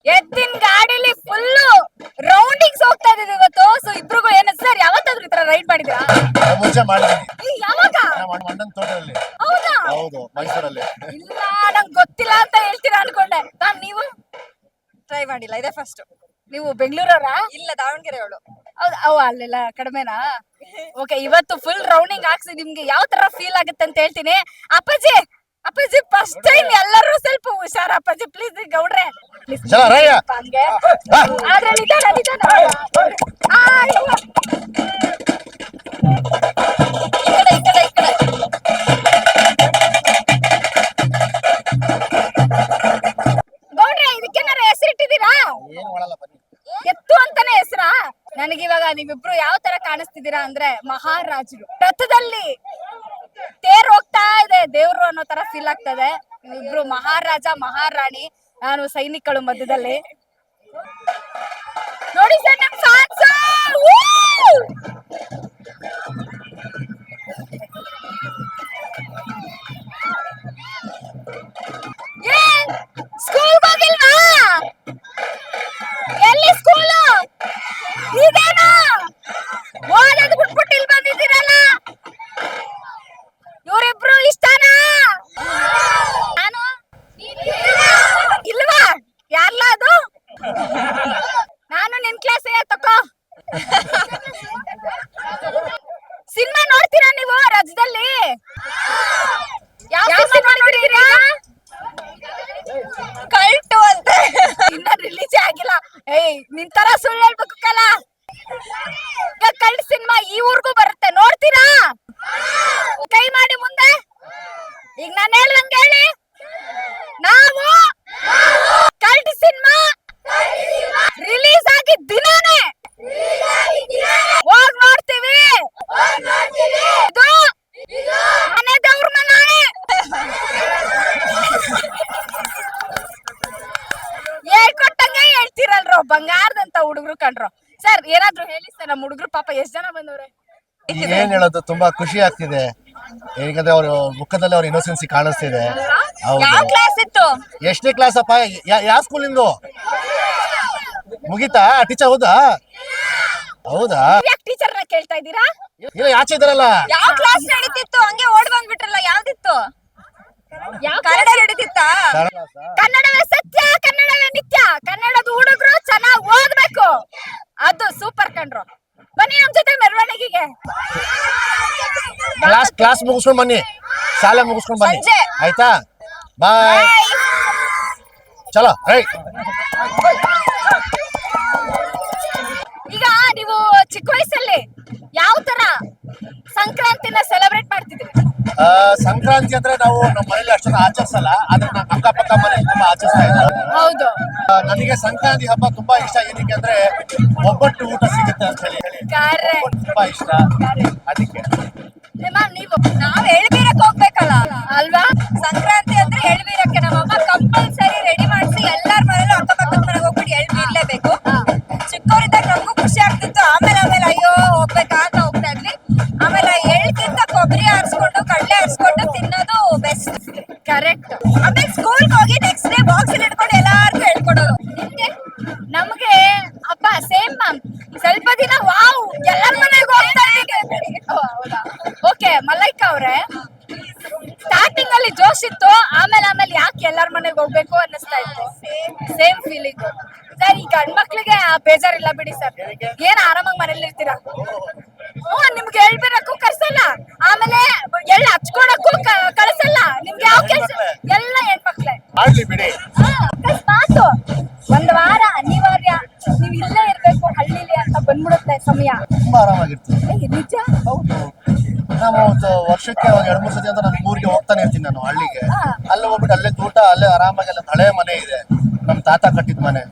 ಎತ್ತಿನ ಗಾಡಿಲಿ ಫುಲ್ ರೌಂಡಿಂಗ್ಸ್ ಹೋಗ್ತಾ ಇದೀವಿ ಇವತ್ತು. ಸೊ ಇಬ್ರಿಗೂ ಏನ ಸರ್ ಯಾವತ್ತಾದ್ರೂ ಈ ತರ ರೈಡ್ ಮಾಡಿದ್ರಾ? ಮುಂಚೆ ಮಾಡಿದ್ದೀನಿ. ಯಾವಾಗ? ನಮ್ಮ ಅಣ್ಣನ ತೋಟದಲ್ಲಿ. ಹೌದಾ? ಹೌದು, ಮೈಸೂರಲ್ಲಿ. ಇಲ್ಲ, ನಂಗೆ ಗೊತ್ತಿಲ್ಲ ಅಂತ ಹೇಳ್ತೀರಾ ಅನ್ಕೊಂಡೆ. ನೀವು ಟ್ರೈ ಮಾಡಿಲ್ಲ, ಇದೇ ಫಸ್ಟ್. ನೀವು ಬೆಂಗಳೂರವರಾ? ಇಲ್ಲ, ದಾವಣಗೆರೆ ಅವಳು. ಹೌದು, ಅಲ್ಲೆಲ್ಲ ಕಡಿಮೆನಾ? ಓಕೆ, ಇವತ್ತು ಫುಲ್ ರೌಂಡಿಂಗ್ ಹಾಕ್ಸಿ ನಿಮ್ಗೆ ಯಾವ ತರ ಫೀಲ್ ಆಗುತ್ತೆ ಅಂತ ಹೇಳ್ತೀನಿ. ಅಪ್ಪಾಜಿ ಅಪ್ಪಾಜಿ ಫಸ್ಟ್ ಟೈಮ್ ಎಲ್ಲರೂ ಸ್ವಲ್ಪ ಹುಷಾರ ಅಪ್ಪಾಜಿ, ಪ್ಲೀಸ್ ಗೌಡ್ರೆ ಚಲ ರಯ್ಯ. ಹಂಗೆ ಆದ್ರೆ ನಿಧಾನ ನಿಧಾನ. ಈ ಕಡೆ ಈ ಕಡೆ ಈ ಕಡೆ. ಗೌಡ್ರೆ ಇದಕ್ಕೇನಾರ ಹೆಸರಿಟ್ಟಿದ್ದೀರಾ? ಏನು ಮಾಡಲ್ಲ ಬನ್ನಿ. ಎತ್ತು ಅಂತಾನೆ ಹೆಸರಾ? ನನಗಿವಾಗ ನೀವಿಬ್ರು ಯಾವ ತರ ಕಾಣಿಸ್ತಿದ್ದೀರಾ ಅಂದ್ರೆ ಮಹಾರಾಜರು. ರಥದಲ್ಲಿ ತೇರ್ ಹೋಗ್ತಾ ಇದೆ ದೇವ್ರು ಅನ್ನೋ ತರ ಫೀಲ್ ಆಗ್ತದೆ. ಇಬ್ರು ಮಹಾರಾಜ ಮಹಾರಾಣಿ, ನಾನು ಸೈನಿಕಳು ಮಧ್ಯದಲ್ಲಿ. ನೋಡಿ ಸರ್ ನಮ್ ಫ್ಯಾನ್ಸ್. ಸ್ಕೂಲ್ ಹೋಗಿಲ್ವಾ? ಎಲ್ಲಿ ಸ್ಕೂಲು? ಇದೇನಾ ಓದೋದು ಬಿಟ್ಬಿಟ್ಟು ಇಲ್ಲಿ ಬಂದಿದ್ದೀರಲ್ಲ? ಇವರಿಬ್ರು ಇಷ್ಟನಾ? ನಾನು ಇಲ್ವಾ? ಯಾರ್ಲ ಅದು? ನಾನು ನಿನ್ ಕ್ಲಾಸ್ ತಕೋ. ಸಿನಿಮಾ ನೋಡ್ತೀರಾ ನೀವು ರಜದಲ್ಲಿ? ಯಾವ ಸಿನಿಮಾ ನೋಡಿದೀರಾ? ಕಲ್ಟು ಅಂತೆ. ಇನ್ನ ರಿಲೀಸ್ ಆಗಿಲ್ಲ. ಏಯ್ ನಿನ್ ತರ ಸುಳ್ಳು ಹೇಳ್ಬೇಕು ಕಲ. ಕಲ್ಟ್ ಸಿನಿಮಾ ಈ ಊರ್ಗೂ ಬರುತ್ತೆ, ನೋಡ್ತೀರಾ? ಕೈ ಮಾಡಿ ಮುಂದೆ. ಈಗ ನಾನು ಹೇಳ್ದಂಗೆ ಹೇಳಿ. ನಾವು ಕಲ್ಟ್ ಸಿನಿಮಾ ರಿಲೀಸ್ ಆಗಿದ್ದ ದಿನಾನೇ ಹೋಗ್ ನೋಡ್ತೀವಿ. ಇದು ಮನೆ ದೇವ್ರ ಮನೆ. ಹೇಳ್ಕೊಟ್ಟಂಗೆ ಹೇಳ್ತೀರಲ್ರೋ ಬಂಗಾರದಂತ ಹುಡುಗರು ಕಂಡ್ರು. ಸರ್ ಏನಾದ್ರು ಹೇಳಿ ಸರ್, ನಮ್ಮ ಹುಡುಗರು ಪಾಪ ಎಷ್ಟ್ ಜನ ಬಂದವ್ರೆ? ಏನ್ ಹೇಳೋದು, ತುಂಬಾ ಖುಷಿ ಆಗ್ತಿದೆ. ಯಾಕಂದ್ರೆ ಅವ್ರ ಮುಖದಲ್ಲಿ ಅವ್ರ ಇನ್ನೋಸೆನ್ಸಿ ಕಾಣಿಸ್ತಿದೆ. ಯಾವ ಕ್ಲಾಸ್ ಇತ್ತು? ಎಷ್ಟನೇ ಕ್ಲಾಸ್ ಅಪ್ಪ? ಯಾವ ಸ್ಕೂಲ್ ನಿಂದು? ಮುಗೀತಾ ಟೀಚರ್? ಹೌದಾ ಹೌದಾ? ಯಾಕೆ ಟೀಚರ್ ನ ಕೇಳ್ತಾ ಇದ್ದೀರಾ? ಇಲ್ಲ, ಆಚೆ ಇದಾರಲ್ಲ. ಯಾವ ಕ್ಲಾಸ್ ನಡೀತಿತ್ತು? ಹಂಗೆ ಓಡ್ ಬಂದ್ಬಿಟ್ರಲ್ಲ, ಯಾವ್ದಿತ್ತು? ಕನ್ನಡ ನಡೀತಿತ್ತಾ? ಕನ್ನಡವೇ ಸತ್ಯ, ಕನ್ನಡವೇ ನಿತ್ಯ. ಕನ್ನಡದ ಹುಡುಗರು ಚೆನ್ನಾಗಿ ಓದ್ಬೇಕು, ಅದು ಸೂಪರ್ ಕಂಡ್ರು. ಬನ್ನಿ ನಮ್ ಜೊತೆ ಮೆರವಣಿಗೆಗೆ. ಕ್ಲಾಸ್ ಮುಗಿಸ್ಕೊಂಡ್ ಬನ್ನಿ, ಶಾಲೆ ಮುಗಿಸ್ಕೊಂಡ್ ಬನ್ನಿ, ಸಂಜೆ. ಆಯ್ತಾ? ಬಾಯ್. ಚಲೋ ರೈಟ್. ಈಗ ನೀವು ಚಿಕ್ಕ ವಯಸ್ಸಲ್ಲಿ ಯಾವ ತರ ಸಂಕ್ರಾಂತಿನ ಸೆಲೆಬ್ರೇಟ್ ಮಾಡ್ತಿದ್ರಿ? ಸಂಕ್ರಾಂತಿ ಅಂದ್ರೆ ನಾವು ನಮ್ಮ ಮನೇಲಿ ಅಷ್ಟೊಂದು ಆಚರಿಸಲ್ಲ, ಆದ್ರೆ ನಮ್ಮ ಅಕ್ಕಪಕ್ಕ ಮನೇಲಿ ತುಂಬಾ ಆಚರಿಸ್ತಾ ಇದ್ದಾರೆ. ಹೌದು, ನನಗೆ ಸಂಕ್ರಾಂತಿ ಹಬ್ಬ ತುಂಬಾ ಇಷ್ಟ. ಏನಕ್ಕೆ ಅಂದ್ರೆ ಒಬ್ಬಟ್ಟು ಊಟ ಸಿಗುತ್ತೆ ಅಂತ ಹೇಳಿ ಒಬ್ಬಟ್ಟು ತುಂಬಾ ಇಷ್ಟ. ಅದಕ್ಕೆ ನೀವು ನಾವ್ ಎಳ್ಬೀರಕ್ ಹೋಗ್ಬೇಕಲ್ಲ ಅಲ್ವಾ? ಸಂಕ್ರಾಂತಿ ಅಂದ್ರೆ ಎಳ್ಬೀರಕ್ಕೆ ನಮ್ಮಮ್ಮ ಕಂಪಲ್ಸರಿ ರೆಡಿ ಮಾಡಿಸಿ ಎಲ್ಲಾರ ಮನೇಲೂ ಅಕ್ಕಪಕ್ಕದ ಮನೆಗೆ ಹೋಗ್ಬಿಟ್ಟು ಎಳ್ಬೀರ್ಲೇಬೇಕು. ಚಿಕ್ಕವರಿದ್ದಾಗ ನಮಗೂ ಖುಷಿ ಆಗ್ತಿತ್ತು. ಆಮೇಲೆ ಅಯ್ಯೋ ಹೋಗ್ಬೇಕಾ ಅಂತ ಹೋಗ್ತಾ ಇದ್ವಿ. ಆಮೇಲೆ ಎಳ್ಕಿಂತ ಕೊಬ್ಬರಿ ಆರಿಸ್ಕೊಂಡು ಕಡಲೆ ಆರಿಸ್ಕೊಂಡು ತಿನ್ನೋದು ಬೆಸ್ಟ್. ಕರೆಕ್ಟ್. ಆಮೇಲೆ ಸ್ಕೂಲ್ಗೆ ಹೋಗಿ ನೆಕ್ಸ್ಟ್ ಡೇ ಬಾಕ್ಸ್ ಇಟ್ಕೊಂಡು ಎಲ್ಲಾರ್ಗೂ ಹೇಳ್ಕೊಡೋರು. ನಮ್ಗೆ ಹಬ್ಬ ಸೇಮ್ ಮ್ಯಾಮ್. ಸ್ವಲ್ಪ ದಿನ ವಾವ್ ಎಲ್ಲರ ಮನೆಗೂ ಹೋಗ್ತಾ ಇದ್ದೀವಿ. ಓಕೆ ಮಲೈಕಾ ಅವ್ರೆ, ಸ್ಟಾರ್ಟಿಂಗ್ ಅಲ್ಲಿ ಜೋಶ್ ಇತ್ತು, ಆಮೇಲೆ ಯಾಕೆ ಎಲ್ಲರ ಮನೆಗೆ ಹೋಗ್ಬೇಕು ಅನ್ನಿಸ್ತಾ ಇತ್ತು. Same feeling sir. ಈ ಗಂಡ್ ಮಕ್ಳಿಗೆ ಬೇಜಾರಿಲ್ಲ ಬಿಡಿ ಸರ್, ಏನ್ ಆರಾಮಾಗಿ ಮನೇಲಿ ಇರ್ತೀರಾ. ನಿಮ್ಗೆ ಹೇಳ್ಬಿರಕ್ಕೂ ಕಳ್ಸಲ್ಲ, ಆಮೇಲೆ ಎಳ್ಳು ಹಚ್ಕೊಳಕ್ಕೂ ಕಳ್ಸಲ್ಲ. ನಿಮ್ಗೆ ಯಾವ ಕೆಲ್ಸ? ಎಲ್ಲ ಹೆಣ್ಮಕ್ಳೆ. ಅಕಸ್ಮಾತ್ ಒಂದ್ ವಾರ ಅನಿವಾರ್ಯ ನೀವ್ ಇಲ್ಲೇ ಇರ್ಬೇಕು ಹಳ್ಳಿಲಿ ಅಂತ ಬಂದ್ಬಿಡುತ್ತೆ ಸಮಯ, ತುಂಬಾ ಆರಾಮಾಗಿರ್ತೀವಿ. ನಿಜ. ಹೌದು, ನಾವು ವರ್ಷಕ್ಕೆ 2-3 ಸತಿ ಅಂತ ನಾನು ಊರಿಗೆ ಹೋಗ್ತಾನೆ ಇರ್ತೀನಿ. ನಾನು ಹಳ್ಳಿಗೆ ಅಲ್ಲಿ ಹೋಗ್ಬಿಟ್ಟು ಅಲ್ಲೇ ತೋಟ, ಅಲ್ಲೇ ಆರಾಮಾಗಿ ಅಲ್ಲಿ ಹಳೆ ಮನೆ ಇದೆ, ನಮ್ ತಾತ ಕಟ್ಟಿದ ಮನೆ.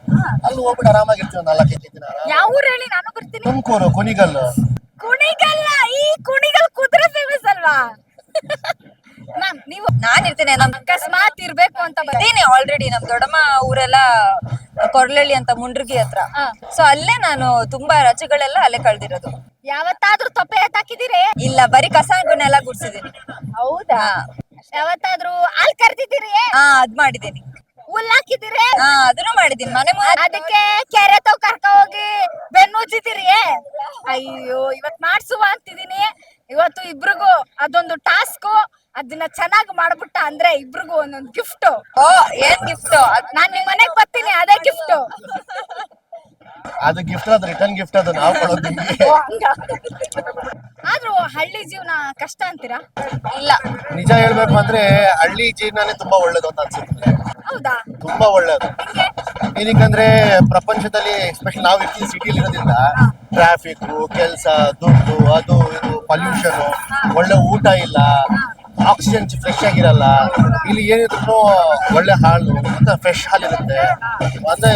ಅಲ್ಲಿ ಹೋಗ್ಬಿಟ್ಟು ಆರಾಮಾಗಿರ್ತೀವಿ. 4-5 ದಿನ. ಯಾವ ಊರು ಹೇಳಿ, ನಾನು ಬರ್ತೀನಿ. ತುಮಕೂರು ಕುಣಿಗಲ್ಲು. ಕುಣಿಗಲ್ಲ, ಈ ಕುಣಿಗಲ್ ಕುದುರೆ ಫೇಮಸ್ ಅಲ್ವಾ ಮ್ಯಾಮ್? ನೀವು ನಾನ್ ಇರ್ತೇನೆ, ನಮ್ ಅಕಸ್ಮಾತ್ ಇರ್ಬೇಕು ಅಂತ ಬರ್ತೀನಿ. ಆಲ್ರೆಡಿ ನಮ್ ದೊಡ್ಡಮ್ಮ ಊರೆಲ್ಲ ಕೊರ್ಲಳ್ಳಿ ಅಂತ ಮುಂಡ್ರಗಿ ಹತ್ರ. ಸೊ ಅಲ್ಲೇ ನಾನು ತುಂಬಾ ರಜೆಗಳೆಲ್ಲ ಅಲ್ಲೇ ಕಳ್ದಿರೋದು. ಯಾವತ್ತಾದ್ರೂ ತೊಪ್ಪೆ ಎತ್ತಾಕಿದ್ದೀರಿ? ಇಲ್ಲ, ಬರೀ ಕಸಗುನೆಲ್ಲ ಗುಡ್ಸಿದೀನಿ. ಹೌದಾ? ಯಾವತ್ತಾದ್ರೂ ಹಾಲ್ ಕರ್ದಿದ್ದೀರಿ? ಅದ್ ಮಾಡಿದ್ದೀನಿ. ಹುಲ್ ಹಾಕಿದಿರಿ ಅದನ್ನು ಮಾಡಿದೀನಿ ಮನೆ ಮುಂದೆ. ಅದಕ್ಕೆ ಕೆರೆ ತವ್ ಕರ್ಕ ಹೋಗಿ ಬೆನ್ನುಜ್ಜಿದಿರಿ ಅಯ್ಯೋ ಇವತ್ ಮಾಡ್ಸುವ ಅಂತಿದೀನಿ ಇವತ್ತು ಇಬ್ರಿಗೂ ಅದೊಂದು ಟಾಸ್ಕ್ ಅದನ್ನ ಚೆನ್ನಾಗಿ ಮಾಡ್ಬಿಟ್ಟ ಅಂದ್ರೆ ಇಬ್ರಿಗೂ ಒಂದೊಂದು ಗಿಫ್ಟ್ ಓ ಏನ್ ಗಿಫ್ಟ್? ನಾನ್ ನಿಮ್ ಮನೆಗ್ ಬರ್ತೀನಿ ಅದೇ ಗಿಫ್ಟ್ ಅದು ಗಿಫ್ಟ್ ಅದು ರಿಟರ್ನ್ ಗಿಫ್ಟ್ ಅದು ನಾವು ಕೊಡೋದು ನಿಮ್ಗೆ. ಆದ್ರೂ ಹಳ್ಳಿ ಜೀವನ ಕಷ್ಟ ಅಂತೀರಾ? ಇಲ್ಲ ನಿಜ ಹೇಳ್ಬೇಕು ಅಂದ್ರೆ ಹಳ್ಳಿ ಜೀವನನೇ ತುಂಬಾ ಒಳ್ಳೇದು ಅಂತ ಅನ್ಸುತ್ತೆ. ಹೌದಾ? ತುಂಬಾ ಒಳ್ಳೇದು. ಏನಕ್ಕಂದ್ರೆ ಪ್ರಪಂಚದಲ್ಲಿ ಎಸ್ಪೆಷಲಿ ನಾವು ಇರ್ತೀವಿ ಸಿಟಿಲಿ ಇರೋದ್ರಿಂದ ಟ್ರಾಫಿಕ್, ಕೆಲಸ, ದುಡ್ಡು, ಅದು ಇದು, ಪೊಲ್ಯೂಷನ್, ಒಳ್ಳೆ ಊಟ ಇಲ್ಲ, ಆಕ್ಸಿಜನ್ ಫ್ರೆಶ್ ಆಗಿರಲ್ಲ. ಇಲ್ಲಿ ಏನಿದ್ರು ಒಳ್ಳೆ ಹಾಲು ಮತ್ತೆ ಫ್ರೆಶ್ ಹಾಲು ಇರುತ್ತೆ. ಅಂದ್ರೆ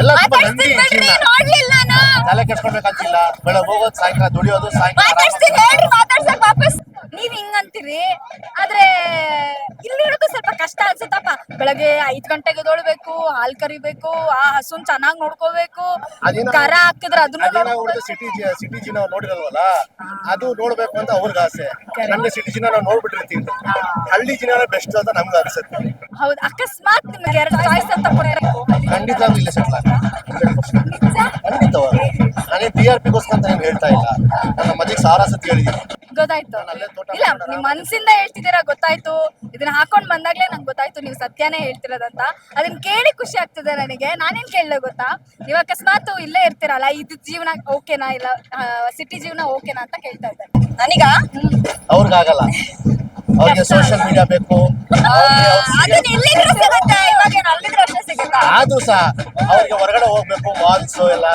ಎಲ್ಲ ತುಂಬಾ ನಂದಿ ಜೀವನ. ನೋಡ್ಲಿಲ್ಲ ನಾನು. ತಲೆ ಕೆಡ್ಸ್ಕೊಳ್ಬೇಕಂತಿಲ್ಲ. ಬೆಳಗ್ಗೆ ಹೋಗೋದು, ಸಾಯಂಕಾಲ ದುಡಿಯೋದು, ಸಾಯಂಕಾಲ ಮಾತಾಡ್ಸ್ತೀನಿ ಹೇಳ್ರಿ, ಮಾತಾಡ್ಸಕ್ ವಾಪಸ್. ನೀವ್ ಹಿಂಗಂತೀರಿ ಆದ್ರೆ ಇಲ್ಲಿರೋದು ಸ್ವಲ್ಪ ಕಷ್ಟ ಅನ್ಸುತ್ತಪ್ಪ. ಬೆಳಗ್ಗೆ 5 ಗಂಟೆಗೆ ಎದ್ದೇಳ್ಬೇಕು, ಹಾಲ್ ಕರಿಬೇಕು, ಆ ಹಸುನ್ ಚೆನ್ನಾಗ್ ನೋಡ್ಕೋಬೇಕು, ಕರ ಹಾಕಿದ್ರೆ ಅದನ್ನ ಸಿಟಿ ಜೀವನ ನೋಡಿರಲ್ವಲ್ಲ, ಅದು ನೋಡ್ಬೇಕು ಅಂತ ಅವ್ರಿಗೆ ಆಸೆ. ನಮ್ಗೆ ಸಿಟಿ ಜೀವನ ನಾವು ನೋಡ್ಬಿಟ್ಟಿರ್ತೀವಿ. ಹಳ್ಳಿ ಜೀವನ ಬೆಸ್ಟ್ ಅಂತ ನಮ್ಗೆ ಅನ್ಸುತ್ತೆ. ಹೌದು. ಅಕಸ್ಮಾತ್ ನಿಮ್ಗೆ 2 ಚಾಯ್ಸ್ ಅಂತ ಕೊಟ್ಟರೆ ಖಂಡಿತವಾಗ್ಲೂ ಇಲ್ಲ ಸೆಟ್ಲ್ ಖಂಡಿತವಾಗಿ. ನಾನೇ TRP-ಗೋಸ್ಕರ ಅಂತ ಏನ್ ಹೇಳ್ತಾ ಇಲ್ಲ. ನನ್ನ ಮನೆಗೆ 1000 ಸತಿ ಹೇಳಿದ್ದೀನಿ. ಗೊತ್ತಾಯ್ತು. ಇಲ್ಲ ನಿಮ್ ಮನ್ಸಿಂದ ಹೇಳ್ತಿದ್ದೀರಾ ಗೊತ್ತಾಯ್ತು. ಇದನ್ನ ಹಾಕೊಂಡ್ ಬಂದಾಗ್ಲೇ ನಂಗೆ ಗೊತ್ತಾಯ್ತು ನೀವು ಸತ್ಯನೇ ಹೇಳ್ತಿರೋದಂತ. ಅದನ್ನ ಕೇಳಿ ಖುಷಿ ಆಗ್ತದೆ ನನಗೆ. ನಾನೇನ್ ಕೇಳಲೆ ಗೊತ್ತಾ, ನೀವ್ ಅಕಸ್ಮಾತ್ ಇಲ್ಲೇ ಇರ್ತೀರಲ್ಲ, ಇದು ಜೀವನ ಓಕೆನಾ ಇಲ್ಲ ಸಿಟಿ ಜೀವನ ಓಕೆನಾ ಅಂತ ಕೇಳ್ತಾ ಇದ್ದೆ. ನನಗ ಅವ್ರಿಗಾಗಲ್ಲ. ಅವ್ರಿಗೆ ಸೋಷಿಯಲ್ ಮೀಡಿಯಾ ಬೇಕು. ಅದನ್ನ ಎಲ್ಲಿದ್ರು ಸಿಗುತ್ತೆ, ಇವಾಗ ಏನ್ ಅಲ್ಲಿದ್ರು ಅಷ್ಟೇ ಸಿಗುತ್ತಾ? ಅದು ಸಹ ಅವ್ರಿಗೆ ಹೊರಗಡೆ ಹೋಗ್ಬೇಕು, ಮಾಲ್ಸ್ ಎಲ್ಲ.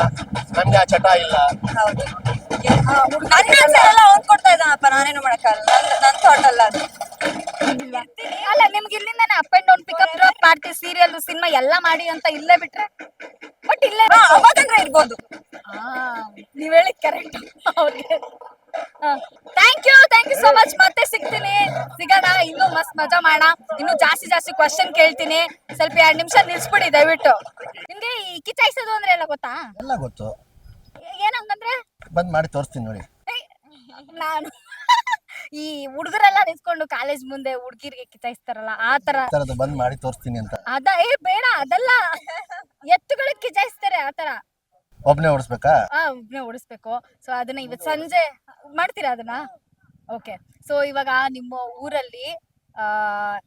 ನಮ್ಗೆ ಆ ಚಟ ಇಲ್ಲ. ಹೌದು. ನನ್ನ ಎಲ್ಲ ಅವ್ನ್ ಕೊಡ್ತಾ ಇದ್ದಾನಪ್ಪ, ನಾನೇನು ಮಾಡಕ್ಕಾಗಲ್ಲ. ನನ್ ಥಾಟ್ ಅಲ್ಲ ಅದು. ಅಲ್ಲ ನಿಮ್ಗೆ ಇಲ್ಲಿಂದಾನೆ up and down pickup drop ಮಾಡ್ತೀವಿ, ಸೀರಿಯಲ್ ಸಿನಿಮಾ ಎಲ್ಲ ಮಾಡಿ ಅಂತ ಇಲ್ಲೇ ಬಿಟ್ರೆ ಬಟ್ ಇಲ್ಲೇ ಅವಾಗಂದ್ರೆ ಇರ್ಬೋದು. ನೀವ್ ಹೇಳಿದ್ ಕರೆಕ್ಟ್. ಅವ್ರಿಗೆ ಥ್ಯಾಂಕ್ ಯು ಸೋ ಮಚ್. ಮತ್ತೆ ಸಿಗೋಣ, ಇನ್ನೂ ಮಸ್ತ್ ಮಜಾ ಮಾಡೋಣ. ಇನ್ನು ಜಾಸ್ತಿ ಕ್ವಶನ್ ಕೇಳ್ತೀನಿ. ಸ್ವಲ್ಪ 2 ನಿಮಿಷ ನಿಲ್ಸ್ಬಿಡಿ ದಯವಿಟ್ಟು. ನಿಮ್ಗೆ ಈ ಕಿಚಾಯಿಸೋದು ಅಂದ್ರೆ ಎಲ್ಲ ಗೊತ್ತಾ? ಎಲ್ಲ ಗೊತ್ತು. ಏನಂಗಂದ್ರೆ ಬಂದ್ ಮಾಡಿ ತೋರಿಸ್ತೀನಿ ನೋಡಿ. ನಾನು ಈ ಹುಡುಗರೆಲ್ಲ ನಿಂತ್ಕೊಂಡು ಕಾಲೇಜ್ ಮುಂದೆ ಹುಡುಗಿರ್ಗೆ ಕಿಚಾಯಿಸ್ತಾರಲ್ಲ ಆ ತರ ಬಂದ್ ಮಾಡಿ ತೋರಿಸ್ತೀನಿ ಅಂತ. ಬೇಡ ಅದಲ್ಲ, ಎತ್ತುಗಳಿಗೆ ಕಿಚಾಯಿಸ್ತಾರೆ ಆ ತರ. ಒಬ್ನೇ ಓಡಿಸ್ಬೇಕಾ? ಒಬ್ನೇ ಓಡಿಸ್ಬೇಕು. ಸೊ ಅದನ್ನ ಇವತ್ತು ಸಂಜೆ ಮಾಡ್ತೀರಾ ಅದನ್ನ? ಓಕೆ. ಸೊ ಇವಾಗ ನಿಮ್ಮ ಊರಲ್ಲಿ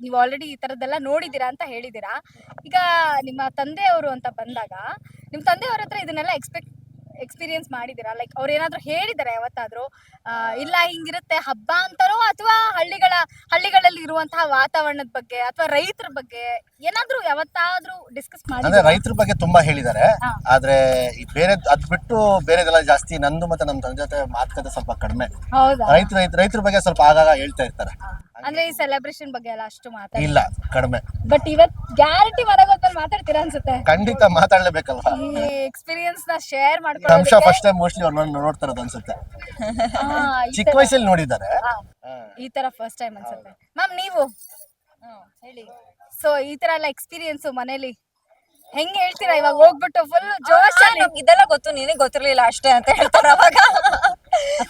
ನೀವು ಆಲ್ರೆಡಿ ಈ ತರದ್ದೆಲ್ಲ ನೋಡಿದೀರಾ ಅಂತ ಹೇಳಿದೀರಾ. ಈಗ ನಿಮ್ಮ ತಂದೆಯವರು ಅಂತ ಬಂದಾಗ ನಿಮ್ ತಂದೆಯವ್ರ ಹತ್ರ ಇದನ್ನೆಲ್ಲ ಎಕ್ಸ್ಪೀರಿಯನ್ಸ್ ಮಾಡಿದೀರಾ? ಲೈಕ್ ಅವ್ರು ಏನಾದ್ರು ಹೇಳಿದಾರೆ ಯಾವತ್ತಾದ್ರೂ ಇಲ್ಲ ಹಿಂಗಿರುತ್ತೆ ಹಬ್ಬ ಅಂತಾರೋ, ಅಥವಾ ಹಳ್ಳಿಗಳಲ್ಲಿ ಇರುವಂತಹ ವಾತಾವರಣದ ಬಗ್ಗೆ ಅಥವಾ ರೈತರ ಬಗ್ಗೆ ಏನಾದ್ರು ಯಾವತ್ತಾದ್ರೂ ಡಿಸ್ಕಸ್ ಮಾಡಿ? ಅಂದ್ರೆ ರೈತರ ಬಗ್ಗೆ ತುಂಬಾ ಹೇಳಿದ್ದಾರೆ. ಆದ್ರೆ ಈ ಬೇರೆ ಅದ್ ಬಿಟ್ಟು ಬೇರೆದೆಲ್ಲ ಜಾಸ್ತಿ ನಂದು ಮತ್ತೆ ನಮ್ ತಂದೆ ಜೊತೆ ಮಾತುಕತೆ ಸ್ವಲ್ಪ ಕಡಿಮೆ. ಹೌದಾ? ರೈತರ ಬಗ್ಗೆ ಸ್ವಲ್ಪ ಆಗಾಗ ಹೇಳ್ತಾ ಇರ್ತಾರೆ. ಅಂದ್ರೆ ಈ ಸೆಲೆಬ್ರೇಷನ್ ಬಗ್ಗೆ ಎಲ್ಲ ಅಷ್ಟು ಮಾತಾಡಿ ಇಲ್ಲ, ಕಡಿಮೆ. ಬಟ್ ಇವತ್ ಗ್ಯಾರಂಟಿ ಮನೆಗೋದ್ಮೇಲೆ ಮಾತಾಡ್ತೀರಾ ಅನ್ಸುತ್ತೆ. ಖಂಡಿತ ಮಾತಾಡ್ಲೇಬೇಕಲ್ವಾ. ಈ ಎಕ್ಸ್ಪೀರಿಯನ್ಸ್ ನ ಶೇರ್ ವಂಶ ಫಸ್ಟ್ ಟೈಮ್ ಮೋಸ್ಟ್ಲಿ ಅವ್ರನ್ನ ನೋಡ್ತಾರದು ಅನ್ಸುತ್ತೆ. ಚಿಕ್ಕ ವಯಸ್ಸಲ್ಲಿ ನೋಡಿದ್ದಾರೆ. ಈ ತರ ಫಸ್ಟ್ ಟೈಮ್ ಅನ್ಸುತ್ತೆ. ಮ್ಯಾಮ್ ನೀವು ಹೇಳಿ. ಸೊ ಈ ತರ ಎಲ್ಲ ಎಕ್ಸ್ಪೀರಿಯನ್ಸ್ ಮನೇಲಿ ಹೆಂಗ್ ಹೇಳ್ತೀರಾ? ಇವಾಗ ಹೋಗ್ಬಿಟ್ಟು ಫುಲ್ ಜೋಶಲ್ಲಿ ಇದೆಲ್ಲ ಗೊತ್ತು, ನಿನಗೆ ಗೊತ್ತಿರ್ಲಿಲ್ಲ ಅಷ್ಟೇ ಅಂತ ಹೇಳ್ತಾರ. ಅವಾಗ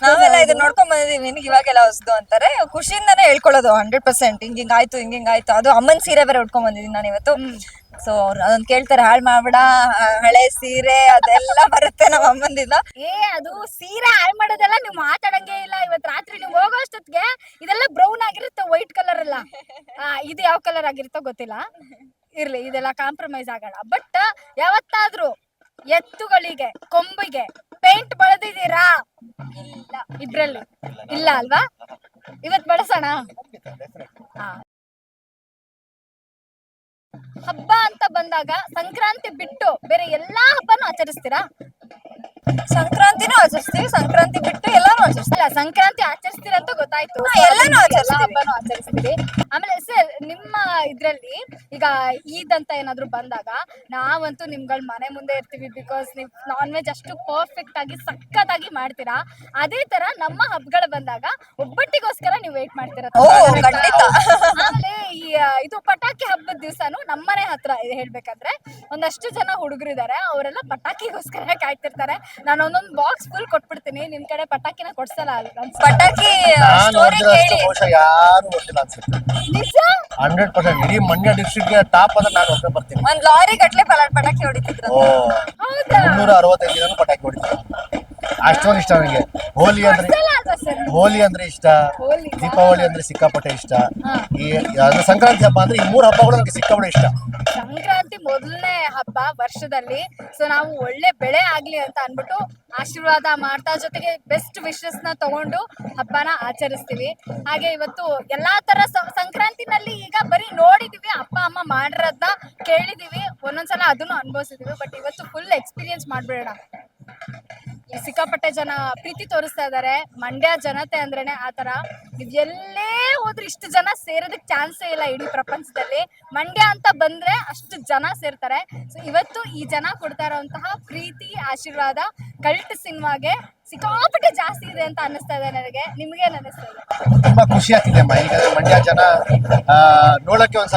ನಾವೆಲ್ಲ ಇದನ್ನ ನೋಡ್ಕೊಂಡ್ ಬಂದಿದೀವಿ, ನಿನಗೆ ಇವಾಗೆಲ್ಲ ಹೊಸದು ಅಂತಾರೆ. ಖುಷಿಯಿಂದಾನೇ ಹೇಳ್ಕೊಳ್ಳೋದು 100%. ಹಿಂಗಾಯ್ತು ಹಿಂಗಾಯ್ತು. ಅದು ಅಮ್ಮನ್ ಸೀರೆ ಬೇರೆ ಉಟ್ಕೊಂಡ್ ಬಂದಿದ್ದೀನಿ ನಾನು ಇವತ್ತು. ಸೊ ಅವ್ರು ಅದನ್ನ ಕೇಳ್ತಾರೆ, ಹಾಳ್ ಮಾಡ್ಬೇಡ, ಹಳೆ ಸೀರೆ ಅದೆಲ್ಲ ಬರುತ್ತೆ ನಮ್ಮ ಅಮ್ಮಂದಿಲ್ಲ. ಅದು ಸೀರೆ ಹಾಳ್ ಮಾಡೋದೆಲ್ಲ ನೀವು ಮಾತಾಡಂಗೇ ಇಲ್ಲ. ಇವತ್ ರಾತ್ರಿ ನೀವು ಹೋಗೋ ಅಷ್ಟೊತ್ತಿಗೆ ಇದೆಲ್ಲ ಬ್ರೌನ್ ಆಗಿರುತ್ತೆ, ವೈಟ್ ಕಲರ್ ಎಲ್ಲ. ಇದು ಯಾವ ಕಲರ್ ಆಗಿರುತ್ತೋ ಗೊತ್ತಿಲ್ಲ, ಇರ್ಲಿ ಇದೆಲ್ಲ ಕಾಂಪ್ರಮೈಸ್ ಆಗೋಣ. ಬಟ್ ಯಾವತ್ತಾದ್ರೂ ಎತ್ತುಗಳಿಗೆ ಕೊಂಬಿಗೆ ಪೇಂಟ್ ಬಳದಿದ್ದೀರಾ? ಇದ್ರಲ್ಲಿ ಇಲ್ಲ ಅಲ್ವಾ? ಇವತ್ ಬಳಸೋಣ. ಹಬ್ಬ ಅಂತ ಬಂದಾಗ ಸಂಕ್ರಾಂತಿ ಬಿಟ್ಟು ಬೇರೆ ಎಲ್ಲಾ ಹಬ್ಬನೂ ಆಚರಿಸ್ತೀರಾ? ಸಂಕ್ರಾಂತಿನೂ ಆಚರಿಸ್ತೀವಿ, ಸಂಕ್ರಾಂತಿ ಬಿಟ್ಟು ಎಲ್ಲಾನು ಆಚರಿಸ್ತೀವಿ. ಸಂಕ್ರಾಂತಿ ಆಚರಿಸ್ತೀರ ಅಂತ ಗೊತ್ತಾಯ್ತು, ಎಲ್ಲಾನು ಹಬ್ಬನೂ ಆಚರಿಸ್ತೀವಿ. ಆಮೇಲೆ ಸರ್ ನಿಮ್ಮ ಇದ್ರಲ್ಲಿ ಈಗ ಈದ್ ಅಂತ ಏನಾದ್ರು ಬಂದಾಗ ನಾವಂತೂ ನಿಮ್ಗಳ ಮನೆ ಮುಂದೆ ಇರ್ತೀವಿ. ಬಿಕಾಸ್ ನೀವು ನಾನ್ ವೆಜ್ ಅಷ್ಟು ಪರ್ಫೆಕ್ಟ್ ಆಗಿ ಸಖತ್ತಾಗಿ ಮಾಡ್ತೀರಾ. ಅದೇ ತರ ನಮ್ಮ ಹಬ್ಬಗಳು ಬಂದಾಗ ಒಬ್ಬಟ್ಟಿಗೋಸ್ಕರ ನೀವು ವೇಟ್ ಮಾಡ್ತೀರಾ. ಆಮೇಲೆ ಈ ಇದು ಪಟಾಕಿ ಹಬ್ಬದ ದಿವಸನು ನಮ್ಮನೆ ಹತ್ರ ಹೇಳ್ಬೇಕಂದ್ರೆ ಒಂದಷ್ಟು ಜನ ಹುಡುಗರಿದ್ದಾರೆ, ಅವರೆಲ್ಲ ಪಟಾಕಿಗೋಸ್ಕರ ಕಾಯ್ತಿರ್ತಾರೆ. ನಾನು ಒಂದೊಂದು ಬಾಕ್ಸ್ ಫುಲ್ ಕೊಟ್ಬಿಡ್ತೀನಿ, ನಿಮ್ ಕಡೆ ಪಟಾಕಿನ ಕೊಡ್ಸಲ್ಲ ಅನ್ಸುತ್ತೆ. ಪಟಾಕಿ ನಾನು ಸ್ಟೋರಿ ಹೊಡೆದಿರೋಷ್ಟು ಕೇಳಿ ಬಹುಶಃ ಯಾರು ಹೊಡೆದಿಲ್ಲ ಅನ್ಸುತ್ತೆ. ನಿಜ 100% ಇಡೀ ಮಂಡ್ಯ ಡಿಸ್ಟ್ರಿಕ್ಟ್ ಗೆ ಟಾಪ್ ಅಂದ್ರೆ ನಾನು ಒಬ್ಬನೇ ಬರ್ತೀನಿ. ಒಂದ್ ಲಾರಿ ಗಟ್ಲೆ ಪಟಾಕಿ ಹೊಡಿತಿದ್ರು. ಓ ಹೌದಾ? 365 ದಿನ ಪಟಾಕಿ ಹೊಡಿತಾರೆ. ಅಷ್ಟೊಂದು ಇಷ್ಟ ನನಗೆ. ಹೋಲಿ ಅಂದ್ರೆ ಕೊಡ್ಸಲ್ಲ ಅಲ್ವಾ ಸರ್? ಹೋಲಿ ಅಂದ್ರೆ ಇಷ್ಟ, ಹೋಲಿ. ದೀಪಾವಳಿ ಅಂದ್ರೆ ಸಿಕ್ಕಾಪಟ್ಟೆ ಇಷ್ಟ, ಹಾ. ಈ ಅದು ಸಂಕ್ರಾಂತಿ ಹಬ್ಬ ಅಂದ್ರೆ ಈ 3 ಹಬ್ಬಗಳು ನನಗೆ ಸಿಕ್ಕಾಪಟ್ಟೆ ಇಷ್ಟ. ಸಂಕ್ರಾಂತಿ ಮೊದಲನೇ ಹಬ್ಬ ವರ್ಷದಲ್ಲಿ, ಸೊ ನಾವು ಒಳ್ಳೆ ಬೆಳೆ ಆಗ್ಲಿ ಅಂತ ಅನ್ಬಿಟ್ಟು ಆಶೀರ್ವಾದ ಮಾಡ್ತಾ ಜೊತೆಗೆ ಬೆಸ್ಟ್ ವಿಶಸ್ ನ ತಗೊಂಡು ಹಬ್ಬನ ಆಚರಿಸ್ತೀವಿ. ಹಾಗೆ ಇವತ್ತು ಎಲ್ಲಾ ತರ ಸಂಕ್ರಾಂತಿನಲ್ಲಿ ಈಗ ಬರೀ ನೋಡಿದೀವಿ, ಅಪ್ಪ ಅಮ್ಮ ಮಾಡಿರೋದ್ನ ಕೇಳಿದೀವಿ, ಒಂದೊಂದ್ಸಲ ಅದನ್ನು ಅನುಭವಿಸಿದೀವಿ. ಬಟ್ ಇವತ್ತು ಫುಲ್ ಎಕ್ಸ್ಪೀರಿಯನ್ಸ್ ಮಾಡ್ಬೇಡ. ಸಿಕ್ಕಾಪಟ್ಟೆ ಜನ ಪ್ರೀತಿ ತೋರಿಸ್ತಾ ಇದಾರೆ. ಮಂಡ್ಯ ಜನತೆ ಅಂದ್ರೇನೆ ಆತರ. ನೀವ್ ಎಲ್ಲೇ ಹೋದ್ರು ಇಷ್ಟು ಜನ ಸೇರೋದಕ್ಕೆ ಚಾನ್ಸೇ ಇಲ್ಲ ಇಡೀ ಪ್ರಪಂಚದಲ್ಲಿ. ಮಂಡ್ಯ ಅಂತ ಬಂದ್ರೆ ಅಷ್ಟು ಜನ ಸೇರ್ತಾರೆ. ಸೊ ಇವತ್ತು ಈ ಜನ ಕೊಡ್ತಾ ಇರೋಂತಹ ಪ್ರೀತಿ ಆಶೀರ್ವಾದ ಕಲ್ಟ್ ಸಿನಿಮಾಗೆ ಸಿಕ್ಕಾಪಟ್ಟೆ ಜಾಸ್ತಿ ಇದೆ ಅಂತ ಅನ್ನಿಸ್ತಾ ಇದೆ ನನಗೆ. ನಿಮ್ಗೇನ್ ಅನ್ನಿಸ್ತಾ ಇದೆ? ತುಂಬಾ ಖುಷಿ ಆಗ್ತಿದೆ ಅಮ್ಮ. ಈಗ ಮಂಡ್ಯ ಜನ ನೋಡಕ್ಕೆ ಒಂದ್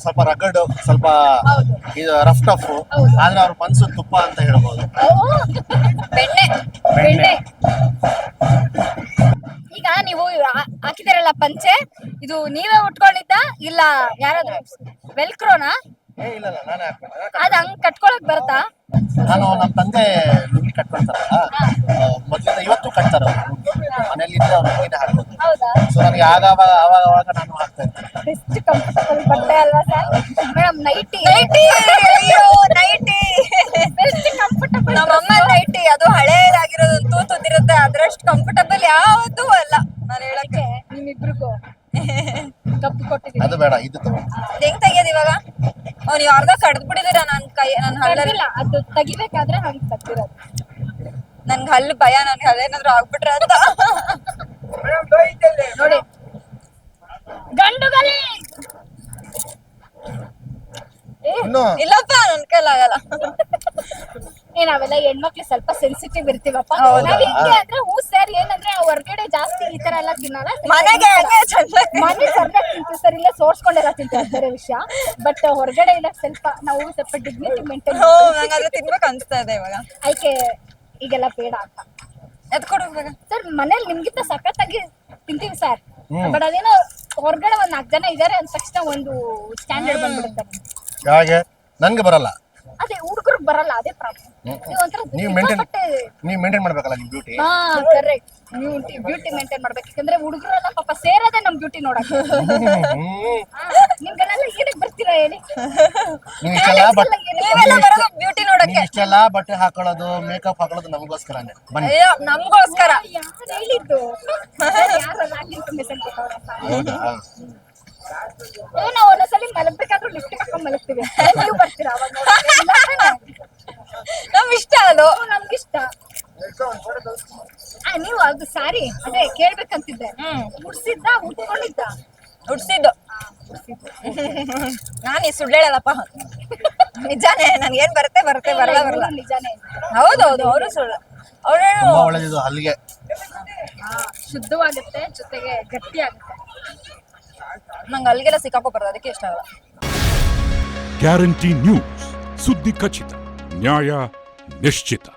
ಸ್ವಲ್ಪ ರಗಡ್, ಸ್ವಲ್ಪ ಹೌದು. ಇದು ರಫ್ ಟಫ್, ಹೌದು. ಆದ್ರೆ ಅವ್ರ ಮನ್ಸು ತುಪ್ಪ ಅಂತ ಹೇಳ್ಬೋದು. ಬೆಣ್ಣೆ ಬೆಣ್ಣೆ. ಈಗ ನೀವು ಹಾಕಿದಿರಲ್ಲ ಪಂಚೆ, ಇದು ನೀವೇ ಉಟ್ಕೊಂಡಿದ್ದ ಇಲ್ಲ ಯಾರಾದ್ರೂ ವೆಲ್ಕ್ರೋನಾ? ಇಲ್ಲ ನಾನೇ ಹಾಕ್ಬೇಕು. ಅದ್ ಹಂಗ್ ಕಟ್ಕೊಳಕ್ ಬರುತ್ತಾ? ನಾನು ನಮ್ಮ ತಂದೆ ಲುಂಗಿ ಕಟ್ಕೊಳ್ತಾರಲ್ಲ, ಮೊದ್ಲಿಂದ ಇವತ್ತು ಕಟ್ತಾರ ಮನೇಲಿ ಇದ್ರೆ ಅವ್ರು ಲುಂಗಿನೇ ಹಾಕೋದು. ಹೌದಾ? ಸೊ ನನಗೆ ಆವಾಗ ನಾನು ಹಾಕ್ತಾ ಇರ್ತೀನಿ. ಬೆಸ್ಟ್ ಕಂಫರ್ಟಬಲ್ ಬಟ್ಟೆ ಅಲ್ವಾ ಸರ್? ಮೇಡಮ್ ನೈಟಿ ಅಯ್ಯೋ ನೈಟಿ ಬೆಸ್ಟ್ ಕಂಫರ್ಟಬಲ್. ನಮ್ಮಮ್ಮ ನೈಟಿ ಅದು ಹಳೇದಾಗಿರೋದು ತೂತುದಿರುತ್ತೆ, ಅದ್ರಷ್ಟು ಕಂಫರ್ಟಬಲ್ ಯಾವತ್ತೂ ಅಲ್ಲ. ನಾನು ಹೇಳಕ್ಕೆ ನಿಮ್ಮಿಬ್ರಿಗೂ ಕಪ್ಪು ಕೊಟ್ಟಿದ್ದೀನಿ. ಅದು ಬೇಡ, ಇದು ತಗೋ. ಹೆಂಗ್ ತೆಗಿಯೋದು ಇವಾಗ? ನೀವು ಅರ್ಧ ಕಡ್ದ್ ಬಿಟ್ಟಿದ್ದೀರಾ ನನ್ನ ಹಲ್ಲಲ್ಲಿ. ಕಡ್ದಿಲ್ಲ, ಅದು ತೆಗಿಬೇಕಾದ್ರೆ ಹಂಗ್ ತೆಗ್ದಿರೋದು. ನನ್ಗೆ ಹಲ್ಲು ಭಯ, ನನ್ಗೆ ಅದೇನಾದ್ರು ಆಗ್ಬಿಟ್ರೆ ಅಂತ. ನೋಡಿ ಗಂಡುಗಲಿ ಇನ್ನು ಇಲ್ಲಪ್ಪ ನನ್ ಕೈಲಾಗಲ್ಲ. ನಾವೆಲ್ಲ ಹೆಣ್ಮಕ್ಳು ಸ್ವಲ್ಪ ಸೆನ್ಸಿಟಿವ್ ಇರ್ತೀವಪ್ಪ. ಹೌದಾ? ನಾವ್ ಹೆಂಗೆ ಅಂದ್ರೆ ಸರ್ ಏನಂದ್ರೆ ಹೊರಗಡೆ ಜಾಸ್ತಿ ಈ ತರ ಎಲ್ಲ ತಿನ್ನಲ್ಲ. ಮನೆಗೆ ಹಂಗೆ ಚೆನ್ನಾಗಿ ಮನೆ ಸರ್ದಾಗ ತಿಂತೀವಿ ಸರ್, ಇಲ್ಲ ಸೋರ್ಸ್ಕೊಂಡೆಲ್ಲ ತಿಂತೀವಿ, ಬೇರೆ ವಿಷಯ. ಬಟ್ ಹೊರಗಡೆ ಇಲ್ಲ ನಾವು ಸ್ವಲ್ಪ ಡಿಗ್ನಿಟಿ ಮೇಂಟೈನ್. ನಂಗಾದ್ರೆ ತಿನ್ಬೇಕು ಅನ್ಸ್ತಾ ಇದೆ ಇವಾಗ. ಅದಕ್ಕೆ ಈಗೆಲ್ಲ ಬೇಡ ಅಂತ ಎತ್ಕೊಡು ಇವಾಗ. ಸರ್. ಮನೇಲಿ ನಿಮ್ಗಿಂತ ಸಖತ್ತಾಗಿ ತಿಂತೀವಿ ಸರ್, ಹ್ಮ್. ಬಟ್ ಅದೇನೋ ಹೊರಗಡೆ ಒಂದ್ 4 ಜನ ಇದಾರೆ ಅಂದ ತಕ್ಷಣ ಒಂದು ಸ್ಟ್ಯಾಂಡರ್ಡ್ ಬಂದ್ಬಿಡುತ್ತೆ. ಹಾಗೆ ನನ್ಗೆ ಬರಲ್ಲ. ಅದೇ ಹುಡುಗರು ಬರಲ್ಲ, ಅದೇ ಪ್ರಾಬ್ಲಮ್. ನೀವು ಒಂಥರ ನೀವು ಮೇಂಟೈನ್ ಮಾಡ್ಬೇಕಲ್ಲ ನಿಮ್ ಬ್ಯೂಟಿ. ಹಾ ಕರೆಕ್ಟ್. ನೀವು ಬ್ಯೂಟಿ ಮೇಂಟೈನ್ ಮಾಡ್ಬೇಕು, ಯಾಕಂದ್ರೆ ಹುಡುಗರೆಲ್ಲ ಪಾಪ ಸೇರೋದೇ ನಮ್ ಬ್ಯೂಟಿ ನೋಡಕ್. ನಿಮ್ಗೆಲ್ಲ ಏನಕ್ಕೆ ಬರ್ತೀರಾ ಹೇಳಿ? ನೀವೆಲ್ಲ ಬರೋದು ಬ್ಯೂಟಿ ನೋಡಕ್ಕೆ. ಇಷ್ಟೆಲ್ಲ ಬಟ್ಟೆ ಹಾಕೊಳ್ಳೋದು, ಮೇಕಪ್ ಹಾಕೊಳ್ಳೋದು ನಮಗೋಸ್ಕರನೇ. ಬನ್ನಿ. ಅಯ್ಯೋ ನಮ್ಗೋಸ್ಕರ. ಯಾರು ಹೇಳಿದ್ದು? ಯಾರು ಇನ್ಫಾರ್ಮೇಶನ್ ಕೊಟ್ಟವ್ರಪ್ಪ? ಹೌದಾ? ನಾವು ಒಂದೊಂದ್ಸಲಿ ಮಲಗ್ಬೇಕಾದ್ರೂ ಲಿಫ್ಟ್ ಹಾಕೊಂಡ್ ಮಲಗ್ತೀವಿ. ನೀವು ಬರ್ತೀರಾ ಅವಾಗ? ನಮ್ ಇಷ್ಟ ಅದು. ನಮ್ಗಿಷ್ಟ. ನೀವು ಅದು ಸಾರಿ ಅದೇ ಕೇಳ್ಬೇಕಂತಿದ್ದೆ. ಉಡ್ಸಿದ್ದ ಉಟ್ಕೊಂಡಿದ್ದ? ಉಡ್ಸಿದ್ದು. ನಾನು ಈ ಸುಳ್ಳು ಹೇಳಲ್ಲಪ್ಪ, ನಿಜಾನೇ. ನನ್ಗೇನ್ ಬರುತ್ತೆ ಬರಲ್ಲ. ನಿಜಾನೇ. ಹೌದೌದು, ಅವರು ಸುಳ್ಳು. ಅವ್ರು ತುಂಬಾ ಒಳ್ಳೇದಿದು ಹಲ್ಲಿಗೆ. ಶುದ್ಧವಾಗುತ್ತೆ, ಜೊತೆಗೆ ಗಟ್ಟಿ ಆಗುತ್ತೆ. ನಂಗೆ ಅಲ್ಲಿಗೆಲ್ಲ ಸಿಕ್ಕಾಕೋ ಬರೋದು, ಅದಕ್ಕೆ ಇಷ್ಟ ಆಗಲ್ಲ. ಗ್ಯಾರಂಟಿ ನ್ಯೂಸ್, ಸುದ್ದಿ ಖಚಿತ, ನ್ಯಾಯ ನಿಶ್ಚಿತ.